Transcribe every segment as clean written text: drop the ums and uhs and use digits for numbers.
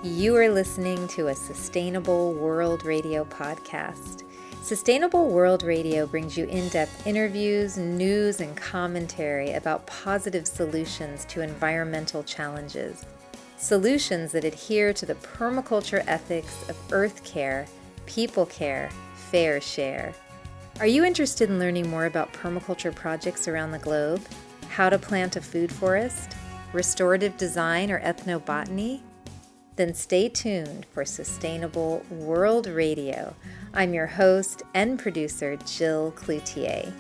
You are listening to a Sustainable World Radio podcast. Sustainable World Radio brings you in-depth interviews, news, and commentary about positive solutions to environmental challenges. Solutions that adhere to the permaculture ethics of earth care, people care, fair share. Are you interested in learning more about permaculture projects around the globe? How to plant a food forest? Restorative design or ethnobotany? Then stay tuned for Sustainable World Radio. I'm your host and producer, Jill Cloutier.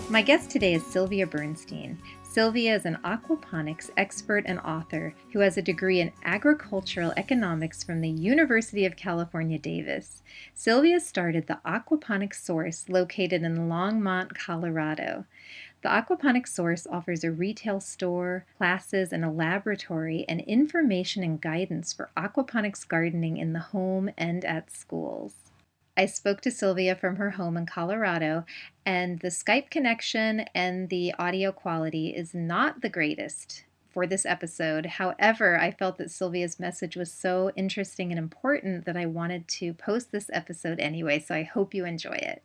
My guest today is Sylvia Bernstein. Sylvia is an aquaponics expert and author who has a degree in agricultural economics from the University of California, Davis. Sylvia started the Aquaponic Source located in Longmont, Colorado. The Aquaponic Source offers a retail store, classes, and a laboratory, and information and guidance for aquaponics gardening in the home and at schools. I spoke to Sylvia from her home in Colorado, and the Skype connection and the audio quality is not the greatest for this episode. However, I felt that Sylvia's message was so interesting and important that I wanted to post this episode anyway, so I hope you enjoy it.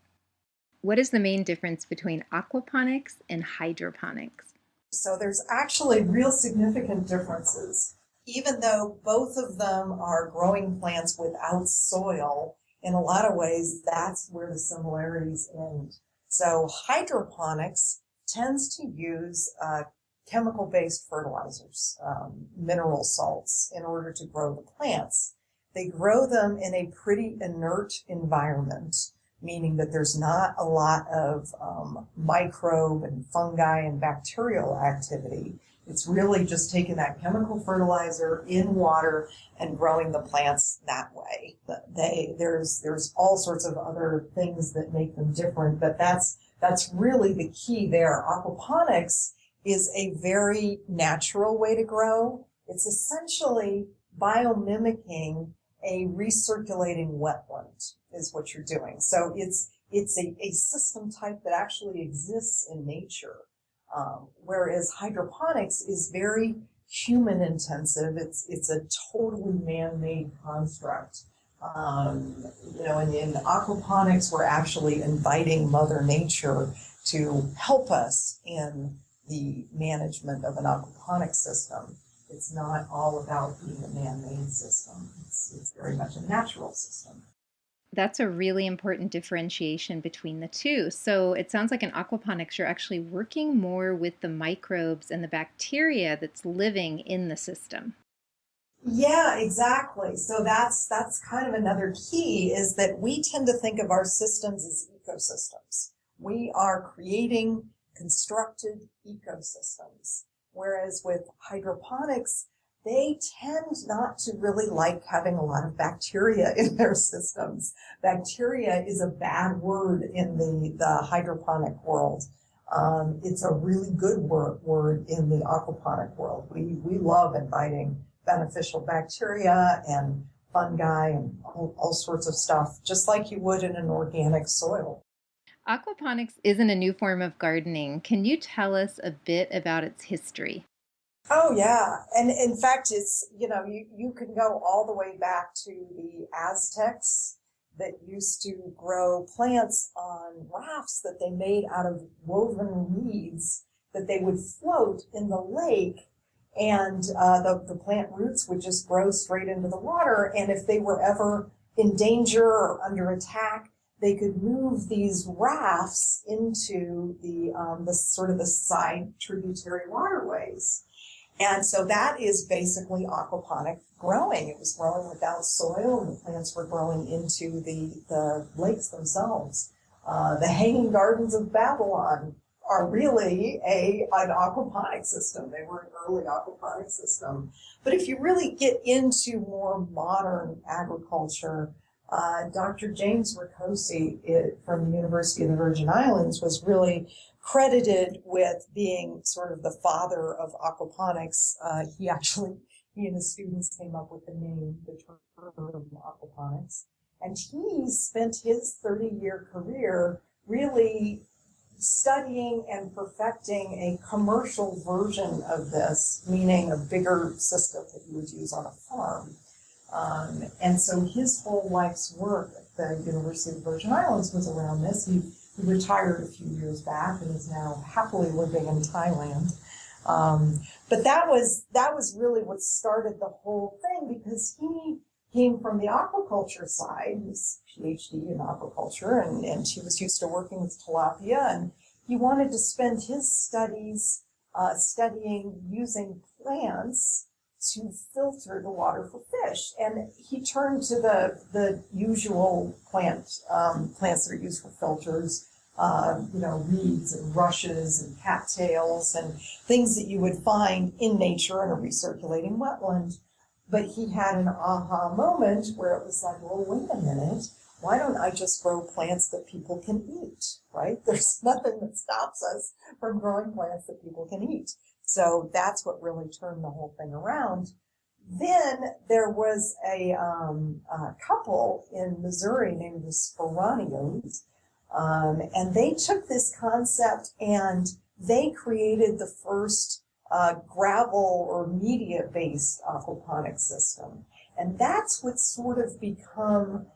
What is the main difference between aquaponics and hydroponics? So there's actually real significant differences. Even though both of them are growing plants without soil, in a lot of ways, that's where the similarities end. So hydroponics tends to use chemical-based fertilizers, mineral salts, in order to grow the plants. They grow them in a pretty inert environment, meaning that there's not a lot of microbe and fungi and bacterial activity. It's really just taking that chemical fertilizer in water and growing the plants that way. There's all sorts of other things that make them different, but that's really the key there. Aquaponics is a very natural way to grow. It's essentially biomimicking a recirculating wetland is what you're doing. So it's a system type that actually exists in nature. Whereas hydroponics is very human intensive. It's a totally man-made construct. In aquaponics, we're actually inviting Mother Nature to help us in the management of an aquaponic system. It's not all about being a man-made system. It's very much a natural system. That's a really important differentiation between the two. So it sounds like in aquaponics, you're actually working more with the microbes and the bacteria that's living in the system. Yeah, exactly. So that's kind of another key, is that we tend to think of our systems as ecosystems. We are creating constructed ecosystems. Whereas with hydroponics, they tend not to really like having a lot of bacteria in their systems. Bacteria is a bad word in the hydroponic world. It's a really good word in the aquaponic world. We love inviting beneficial bacteria and fungi and all sorts of stuff, just like you would in an organic soil. Aquaponics isn't a new form of gardening. Can you tell us a bit about its history? Oh, yeah. And in fact, it's, you can go all the way back to the Aztecs that used to grow plants on rafts that they made out of woven reeds that they would float in the lake. And the plant roots would just grow straight into the water. And if they were ever in danger or under attack, they could move these rafts into the sort of the side tributary waterways. And so that is basically aquaponic growing. It was growing without soil, and the plants were growing into the lakes themselves. The Hanging Gardens of Babylon are really an aquaponic system. They were an early aquaponic system. But if you really get into more modern agriculture, Dr. James Ricosi from the University of the Virgin Islands was really credited with being sort of the father of aquaponics. He and his students came up with the term aquaponics. And he spent his 30-year career really studying and perfecting a commercial version of this, meaning a bigger system that you would use on a farm. And so his whole life's work at the University of the Virgin Islands was around this. He retired a few years back and is now happily living in Thailand. But that was really what started the whole thing, because he came from the aquaculture side. He's PhD in aquaculture, and he was used to working with tilapia, and he wanted to spend his studies studying using plants to filter the water for fish. And he turned to the usual plants that are used for filters, reeds and rushes and cattails and things that you would find in nature in a recirculating wetland. But he had an aha moment where it was like, well, wait a minute, why don't I just grow plants that people can eat, right? There's nothing that stops us from growing plants that people can eat. So that's what really turned the whole thing around. Then there was a couple in Missouri named the Sporanios, and they took this concept and they created the first gravel or media-based aquaponic system. And that's what's sort of become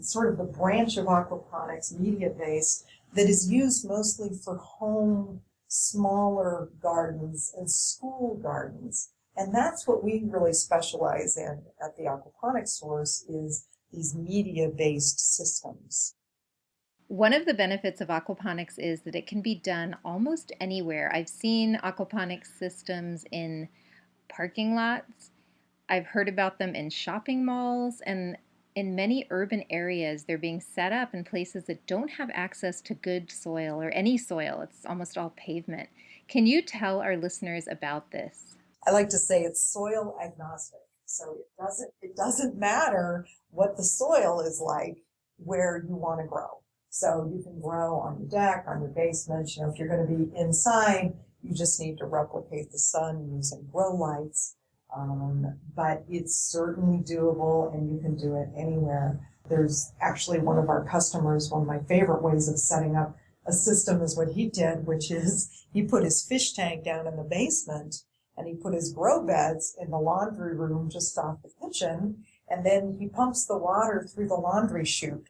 sort of the branch of aquaponics, media-based, that is used mostly for home, smaller gardens and school gardens. And that's what we really specialize in at the Aquaponic Source, is these media-based systems. One of the benefits of aquaponics is that it can be done almost anywhere. I've seen aquaponics systems in parking lots. I've heard about them in shopping malls, and in many urban areas, they're being set up in places that don't have access to good soil or any soil. It's almost all pavement. Can you tell our listeners about this? I like to say it's soil agnostic. So it doesn't matter what the soil is like where you want to grow. So you can grow on your deck, on your basement. If you're going to be inside, you just need to replicate the sun using grow lights. But it's certainly doable, and you can do it anywhere. There's actually one of our customers, one of my favorite ways of setting up a system is what he did, which is he put his fish tank down in the basement, and he put his grow beds in the laundry room just off the kitchen, and then he pumps the water through the laundry chute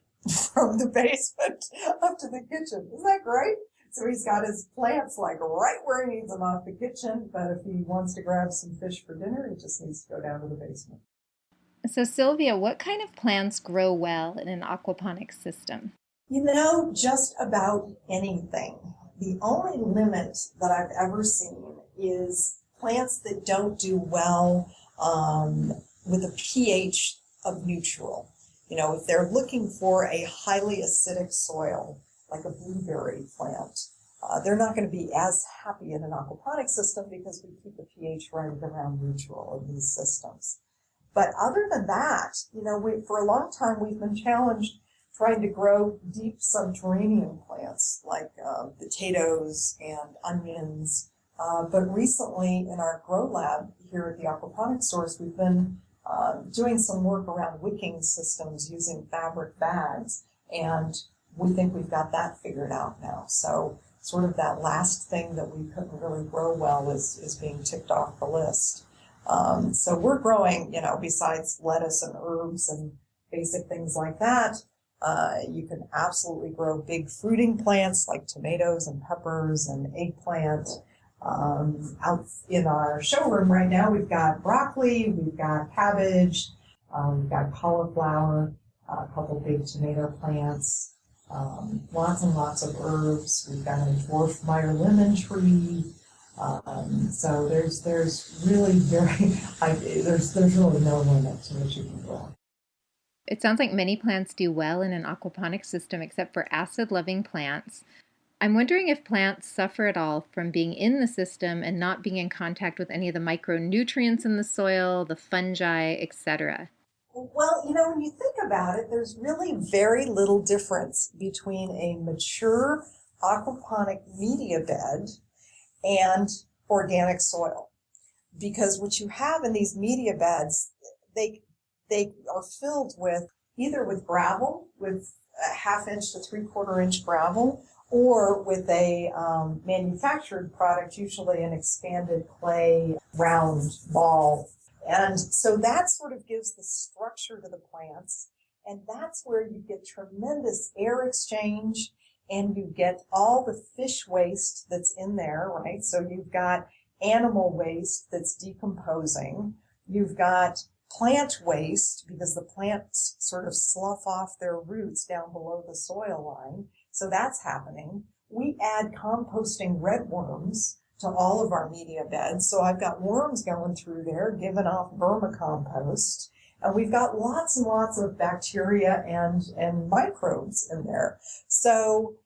from the basement up to the kitchen. Isn't that great? So he's got his plants like right where he needs them off the kitchen, but if he wants to grab some fish for dinner, he just needs to go down to the basement. So Sylvia, what kind of plants grow well in an aquaponics system? Just about anything. The only limit that I've ever seen is plants that don't do well with a pH of neutral. If they're looking for a highly acidic soil, like a blueberry plant, they're not going to be as happy in an aquaponic system because we keep the pH right around neutral in these systems. But other than that, for a long time we've been challenged trying to grow deep subterranean plants like potatoes and onions. But recently in our grow lab here at the Aquaponic Source, we've been doing some work around wicking systems using fabric bags, and we think we've got that figured out now. So sort of that last thing that we couldn't really grow well is being ticked off the list. So we're growing, besides lettuce and herbs and basic things like that, you can absolutely grow big fruiting plants like tomatoes and peppers and eggplant. Out in our showroom right now, we've got broccoli, we've got cabbage, we've got cauliflower, a couple big tomato plants, lots and lots of herbs. We've got a dwarf Meyer lemon tree. So there's really there's really no limit to what you can grow. It sounds like many plants do well in an aquaponic system except for acid-loving plants. I'm wondering if plants suffer at all from being in the system and not being in contact with any of the micronutrients in the soil, the fungi, etc. Well, when you think about it, there's really very little difference between a mature aquaponic media bed and organic soil. Because what you have in these media beds, they are filled with, either with gravel, with a 1/2 inch to 3/4 inch gravel, or with a manufactured product, usually an expanded clay round ball. And so that sort of gives the structure to the plants. And that's where you get tremendous air exchange, and you get all the fish waste that's in there, right? So you've got animal waste that's decomposing. You've got plant waste because the plants sort of slough off their roots down below the soil line. So that's happening. We add composting red worms to all of our media beds. So I've got worms going through there, giving off vermicompost. And we've got lots and lots of bacteria and microbes in there. So,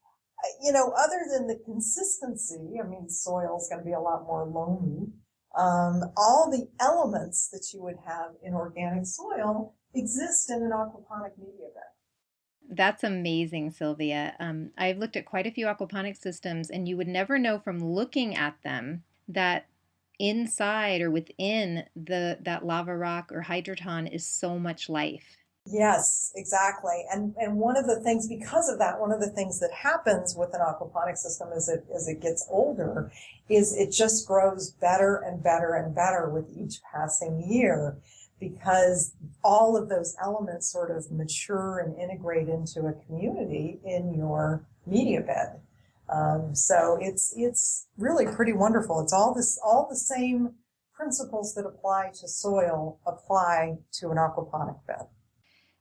other than the consistency, I mean, soil's going to be a lot more loamy. All the elements that you would have in organic soil exist in an aquaponic media bed. That's amazing, Sylvia. I've looked at quite a few aquaponic systems, and you would never know from looking at them that inside or within that lava rock or hydroton is so much life. Yes, exactly. And one of the things, because of that, one of the things that happens with an aquaponic system as it gets older is it just grows better and better and better with each passing year, because all of those elements sort of mature and integrate into a community in your media bed. So it's really pretty wonderful. It's all the same principles that apply to soil apply to an aquaponic bed.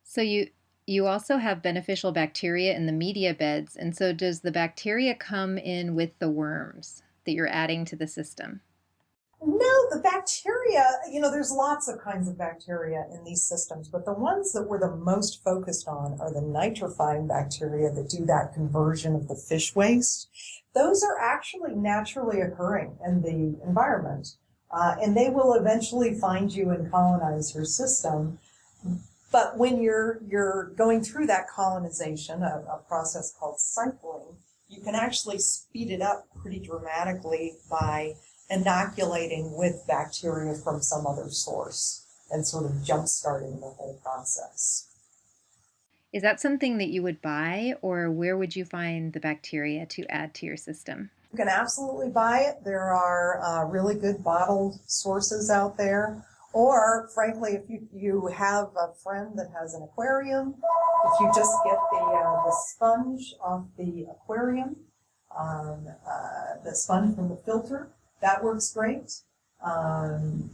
So you also have beneficial bacteria in the media beds, and so does the bacteria come in with the worms that you're adding to the system? No, the bacteria, there's lots of kinds of bacteria in these systems, but the ones that we're the most focused on are the nitrifying bacteria that do that conversion of the fish waste. Those are actually naturally occurring in the environment, and they will eventually find you and colonize your system. But when you're going through that colonization, a process called cycling, you can actually speed it up pretty dramatically by inoculating with bacteria from some other source and sort of jump-starting the whole process. Is that something that you would buy, or where would you find the bacteria to add to your system? You can absolutely buy it. There are really good bottled sources out there. Or, frankly, if you have a friend that has an aquarium, if you just get the sponge off the aquarium, the sponge from the filter, that works great.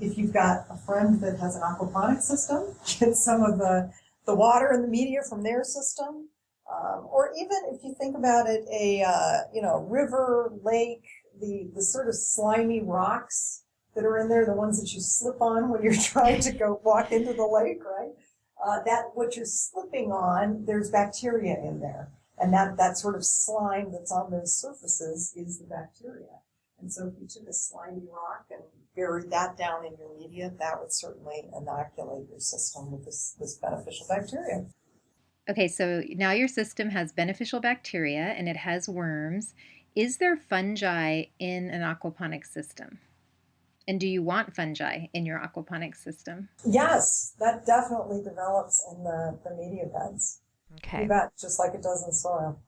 If you've got a friend that has an aquaponic system, get some of the water and the media from their system. Or even if you think about it, a river, lake, the sort of slimy rocks that are in there, the ones that you slip on when you're trying to go walk into the lake, right? That what you're slipping on, there's bacteria in there. And that sort of slime that's on those surfaces is the bacteria. And so if you took a slimy rock and buried that down in your media, that would certainly inoculate your system with this beneficial bacteria. Okay, so now your system has beneficial bacteria and it has worms. Is there fungi in an aquaponic system? And do you want fungi in your aquaponic system? Yes, that definitely develops in the media beds. Okay. You bet, just like it does in soil.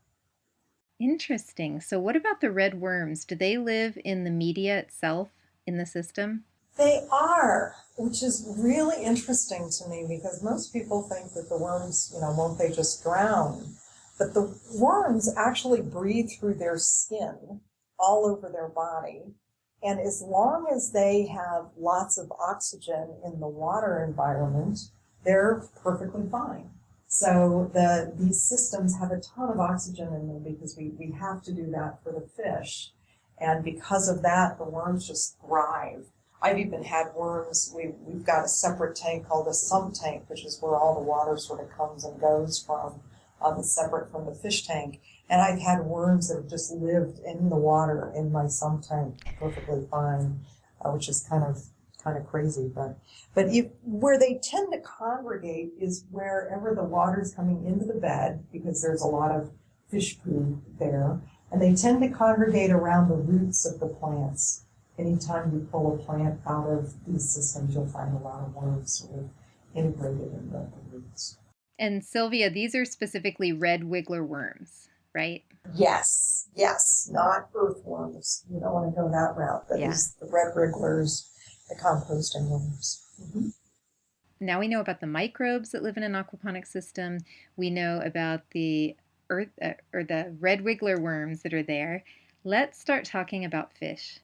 Interesting. So what about the red worms? Do they live in the media itself in the system? They are, which is really interesting to me because most people think that the worms, won't they just drown? But the worms actually breathe through their skin all over their body. And as long as they have lots of oxygen in the water environment, they're perfectly fine. So these systems have a ton of oxygen in them because we have to do that for the fish. And because of that, the worms just thrive. I've even had worms, we've got a separate tank called a sump tank, which is where all the water sort of comes and goes from, separate from the fish tank. And I've had worms that have just lived in the water in my sump tank perfectly fine, which is kind of crazy. But where they tend to congregate is wherever the water's coming into the bed, because there's a lot of fish poo there. And they tend to congregate around the roots of the plants. Anytime you pull a plant out of these systems, you'll find a lot of worms sort of integrated in the roots. And Sylvia, these are specifically red wiggler worms, right? Yes, yes, not earthworms. You don't want to go that route. That Yeah. is the red wrigglers, the composting worms. Now we know about the microbes that live in an aquaponic system. We know about the earth or the red wiggler worms that are there. Let's start talking about fish.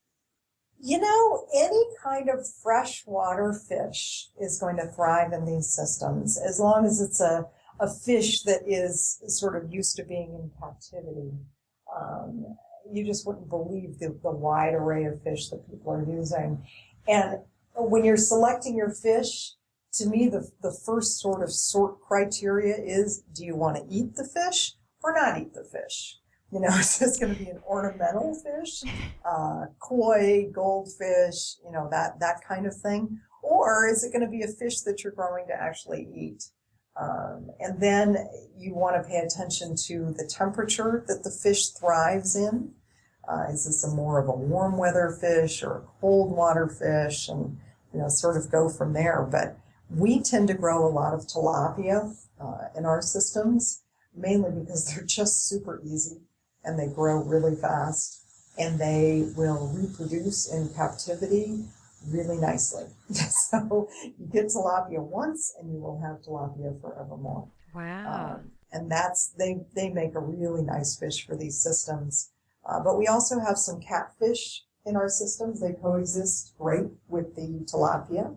Any kind of freshwater fish is going to thrive in these systems as long as it's a fish that is sort of used to being in captivity. Um, you just wouldn't believe the wide array of fish that people are using. And when you're selecting your fish, to me, the first sort criteria is, do you want to eat the fish or not eat the fish? Is this going to be an ornamental fish, koi, goldfish, that kind of thing? Or is it going to be a fish that you're growing to actually eat? And then you want to pay attention to the temperature that the fish thrives in. Is this more of a warm weather fish or a cold water fish? And, sort of go from there. But we tend to grow a lot of tilapia in our systems, mainly because they're just super easy. And they grow really fast, and they will reproduce in captivity really nicely. So you get tilapia once, and you will have tilapia forevermore. Wow. And they make a really nice fish for these systems. But we also have some catfish in our systems. They coexist great with the tilapia.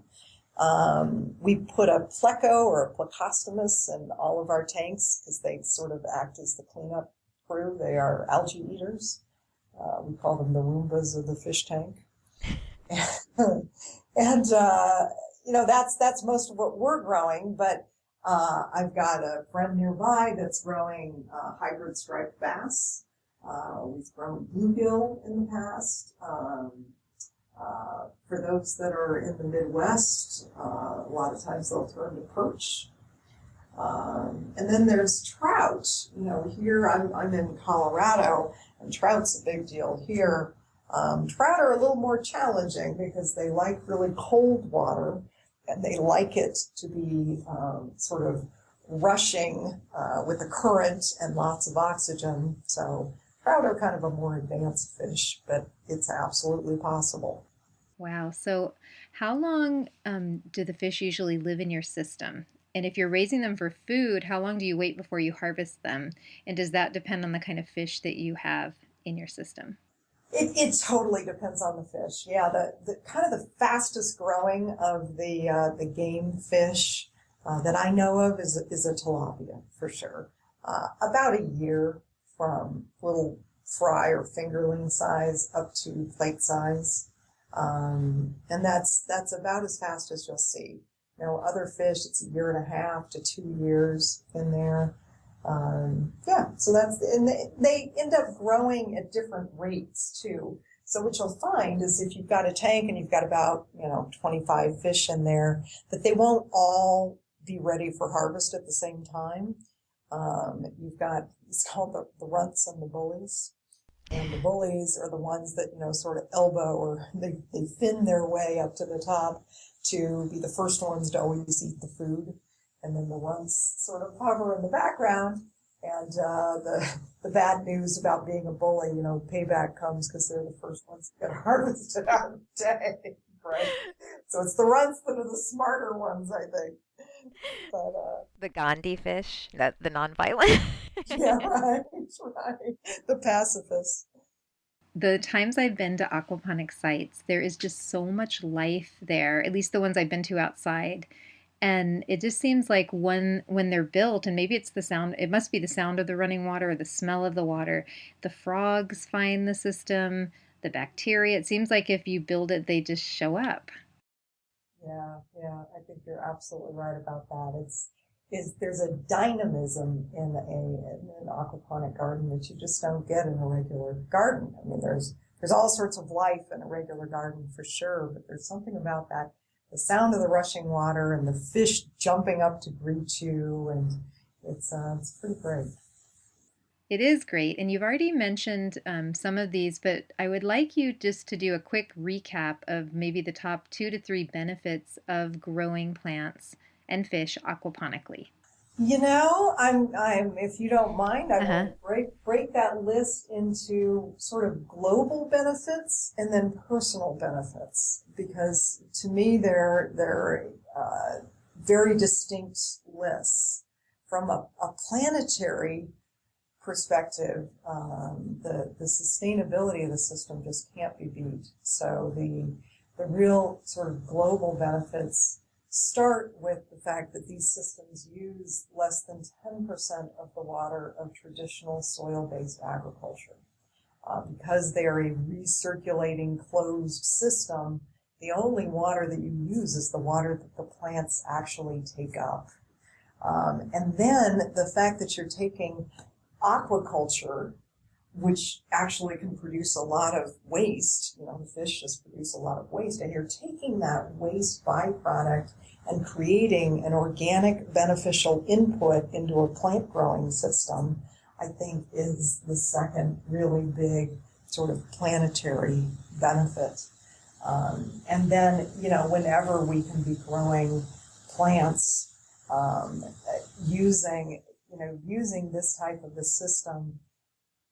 We put a pleco or a plecostomus in all of our tanks because they sort of act as the cleanup crew. They are algae eaters. We call them the Roombas of the fish tank. And that's most of what we're growing, but I've got a friend nearby that's growing hybrid striped bass. We've grown bluegill in the past. For those that are in the Midwest, a lot of times they'll turn to perch. And then there's trout. Here I'm in Colorado, and trout's a big deal here. Trout are a little more challenging because they like really cold water, and they like it to be sort of rushing with the current and lots of oxygen. So trout are kind of a more advanced fish, but it's absolutely possible. Wow. So, how long do the fish usually live in your system? And if you're raising them for food, how long do you wait before you harvest them? And does that depend on the kind of fish that you have in your system? It totally depends on the fish. Yeah, the kind of the fastest growing of the game fish that I know of is a tilapia for sure. About a year from little fry or fingerling size up to plate size. And that's about as fast as you'll see. Other fish, it's a year and a half to 2 years in there. So and they end up growing at different rates too. So what you'll find is if you've got a tank and you've got about, 25 fish in there, that they won't all be ready for harvest at the same time. You've got, it's called the runts and the bullies. And the bullies are the ones that, sort of elbow or they fin their way up to the top to be the first ones to always eat the food. And then the runts sort of hover in the background. And the bad news about being a bully, payback comes because they're the first ones to get harvested out of the tank, right? So it's the runts that are the smarter ones, I think. But The Gandhi fish, the non-violent. yeah, right, right. The pacifists. The times I've been to aquaponic sites, there is just so much life there, at least the ones I've been to outside. And it just seems like when they're built, and maybe it's the sound, it must be the sound of the running water or the smell of the water. The frogs find the system, the bacteria. It seems like if you build it, they just show up. Yeah, I think you're absolutely right about that. There's a dynamism in an aquaponic garden that you just don't get in a regular garden. I mean, there's all sorts of life in a regular garden for sure, but there's something about that, the sound of the rushing water and the fish jumping up to greet you, and it's pretty great. It is great. And you've already mentioned some of these, but I would like you just to do a quick recap of maybe the top 2 to 3 benefits of growing plants and fish aquaponically. If you don't mind, I Uh-huh. will break that list into sort of global benefits and then personal benefits, because to me they're very distinct lists. From a planetary perspective, the sustainability of the system just can't be beat. So the real sort of global benefits start with the fact that these systems use less than 10% of the water of traditional soil-based agriculture. Because they are a recirculating closed system, the only water that you use is the water that the plants actually take up. And then the fact that you're taking aquaculture, which actually can produce a lot of waste, the fish just produce a lot of waste, and you're taking that waste byproduct and creating an organic beneficial input into a plant growing system, I think is the second really big sort of planetary benefit. And then, whenever we can be growing plants using this type of a system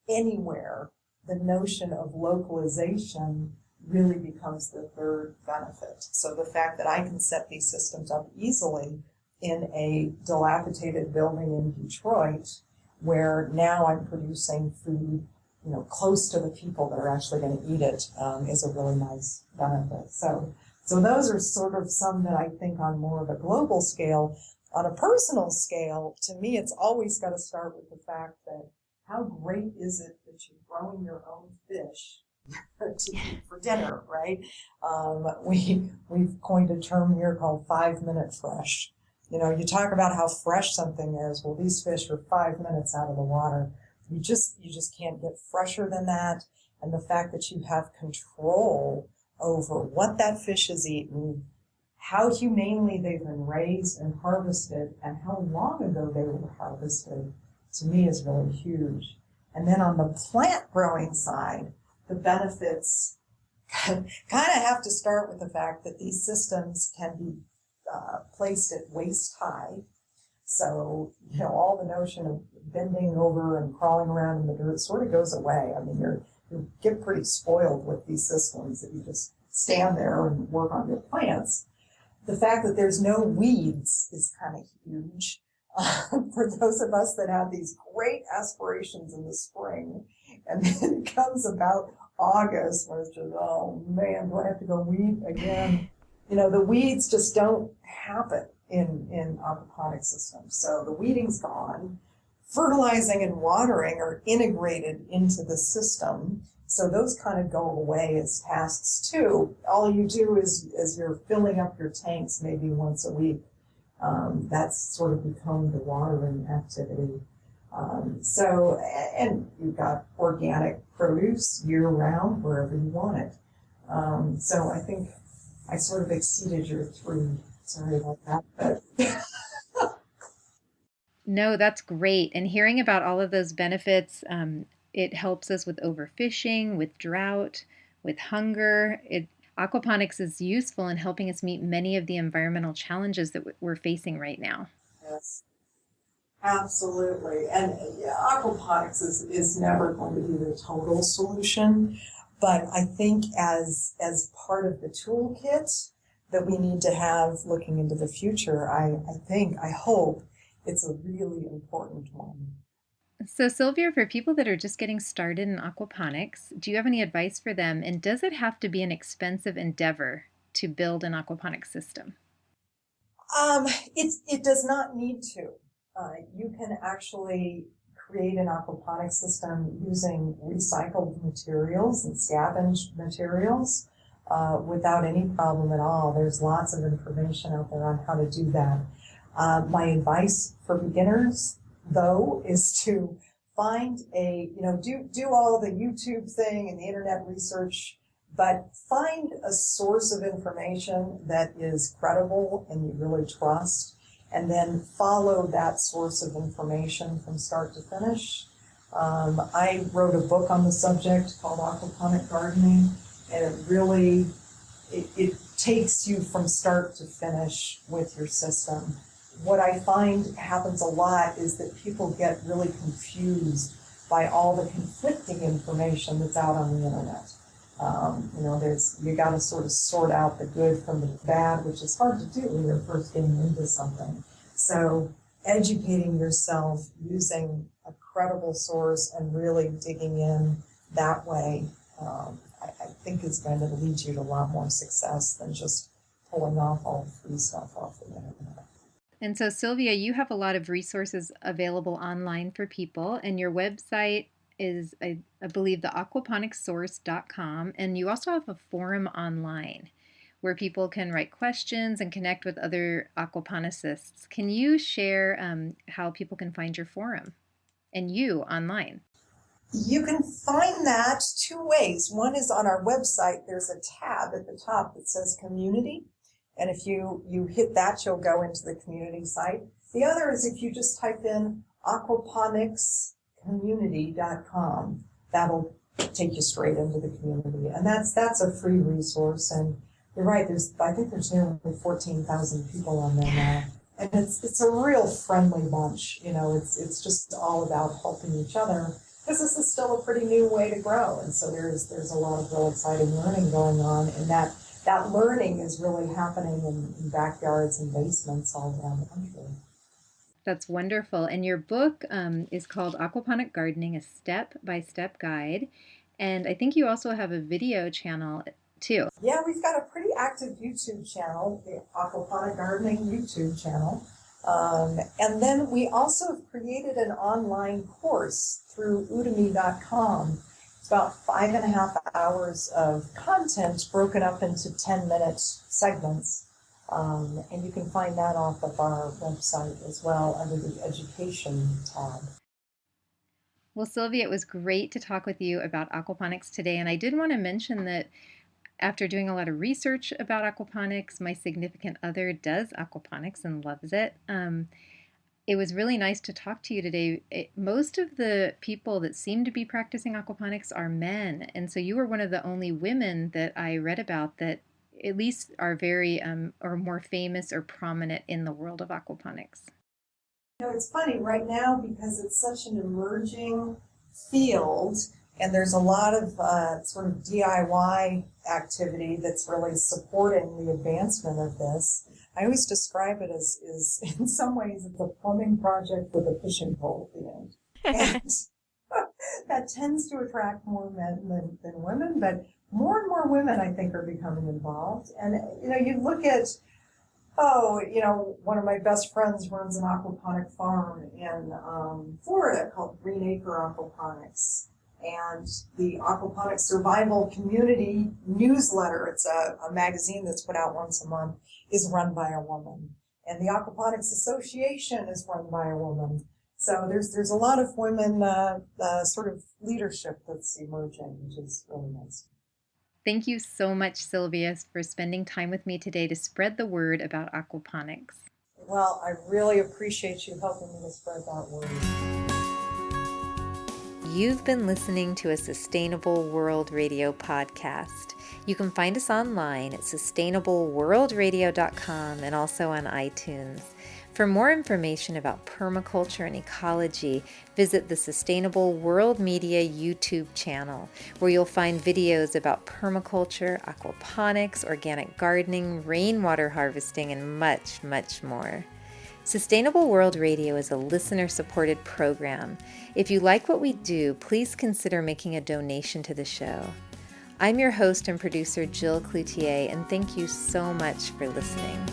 anywhere, the notion of localization really becomes the third benefit. So the fact that I can set these systems up easily in a dilapidated building in Detroit, where now I'm producing food, close to the people that are actually going to eat it, is a really nice benefit. So those are sort of some that I think on more of a global scale. On a personal scale, to me, it's always got to start with the fact that how great is it that you're growing your own fish to eat for dinner, right? We've coined a term here called 5-minute fresh. You talk about how fresh something is. Well, these fish are 5 minutes out of the water. You just can't get fresher than that. And the fact that you have control over what that fish has eaten, how humanely they've been raised and harvested, and how long ago they were harvested, to me is really huge. And then on the plant growing side, the benefits kind of have to start with the fact that these systems can be placed at waist high. So, all the notion of bending over and crawling around in the dirt sort of goes away. I mean, you get pretty spoiled with these systems that you just stand there and work on your plants. The fact that there's no weeds is kind of huge. For those of us that have these great aspirations in the spring, and then it comes about August where it's just, oh man, do I have to go weed again? The weeds just don't happen in aquaponic systems. So the weeding's gone. Fertilizing and watering are integrated into the system. So those kind of go away as tasks too. All you do is you're filling up your tanks maybe once a week. That's sort of become the watering activity. And you've got organic produce year round wherever you want it. So I think I sort of exceeded your 3. Sorry about that. But No, that's great. And hearing about all of those benefits, it helps us with overfishing, with drought, with hunger. Aquaponics is useful in helping us meet many of the environmental challenges that we're facing right now. yes, absolutely. And aquaponics is never going to be the total solution, but I think as part of the toolkit that we need to have looking into the future, I hope it's a really important one. So, Sylvia, for people that are just getting started in aquaponics, do you have any advice for them? And does it have to be an expensive endeavor to build an aquaponics system? It does not need to. You can actually create an aquaponics system using recycled materials and scavenged materials without any problem at all. There's lots of information out there on how to do that. My advice for beginners, though, is to find do all the YouTube thing and the internet research, but find a source of information that is credible and you really trust, and then follow that source of information from start to finish. I wrote a book on the subject called Aquaponic Gardening, and it takes you from start to finish with your system. what I find happens a lot is that people get really confused by all the conflicting information that's out on the internet. You got to sort of sort out the good from the bad, which is hard to do when you're first getting into something. So educating yourself using a credible source and really digging in that way, I think is going to lead you to a lot more success than just pulling off all the free stuff off the internet. And so, Sylvia, you have a lot of resources available online for people, and your website is, I believe, the aquaponicssource.com, and you also have a forum online where people can write questions and connect with other aquaponicists. Can you share how people can find your forum and you online? You can find that two ways. One is on our website. There's a tab at the top that says community. And if you hit that, you'll go into the community site. The other is if you just type in aquaponicscommunity.com, that'll take you straight into the community. And that's a free resource. And you're right, I think there's nearly 14,000 people on there now. And it's a real friendly bunch. It's just all about helping each other, because this is still a pretty new way to grow. And so there's a lot of real exciting learning going on, and that learning is really happening in backyards and basements all around the country. That's wonderful. And your book is called Aquaponic Gardening, a step-by-step guide. And I think you also have a video channel too. Yeah, we've got a pretty active YouTube channel, the Aquaponic Gardening YouTube channel. And then we also have created an online course through udemy.com. It's about 5.5 hours of content broken up into 10-minute segments. And you can find that off of our website as well under the education tab. Well, Sylvia, it was great to talk with you about aquaponics today. And I did want to mention that after doing a lot of research about aquaponics, my significant other does aquaponics and loves it. It was really nice to talk to you today. Most of the people that seem to be practicing aquaponics are men. And so you were one of the only women that I read about that at least are very or more famous or prominent in the world of aquaponics. It's funny right now because it's such an emerging field, and there's a lot of sort of DIY activity that's really supporting the advancement of this. I always describe it as in some ways it's a plumbing project with a fishing pole at the end. And that tends to attract more men than women, but more and more women, I think, are becoming involved. And, you look at, one of my best friends runs an aquaponic farm in Florida called Green Acre Aquaponics. And the Aquaponic Survival Community newsletter, it's a magazine that's put out once a month, is run by a woman. And the Aquaponics Association is run by a woman. So there's a lot of women sort of leadership that's emerging, which is really nice. Thank you so much, Sylvia, for spending time with me today to spread the word about aquaponics. Well, I really appreciate you helping me to spread that word. You've been listening to a Sustainable World Radio podcast. You can find us online at sustainableworldradio.com and also on iTunes. For more information about permaculture and ecology, visit the Sustainable World Media YouTube channel, where you'll find videos about permaculture, aquaponics, organic gardening, rainwater harvesting, and much, much more. Sustainable World Radio is a listener-supported program. If you like what we do, please consider making a donation to the show. I'm your host and producer, Jill Cloutier, and thank you so much for listening.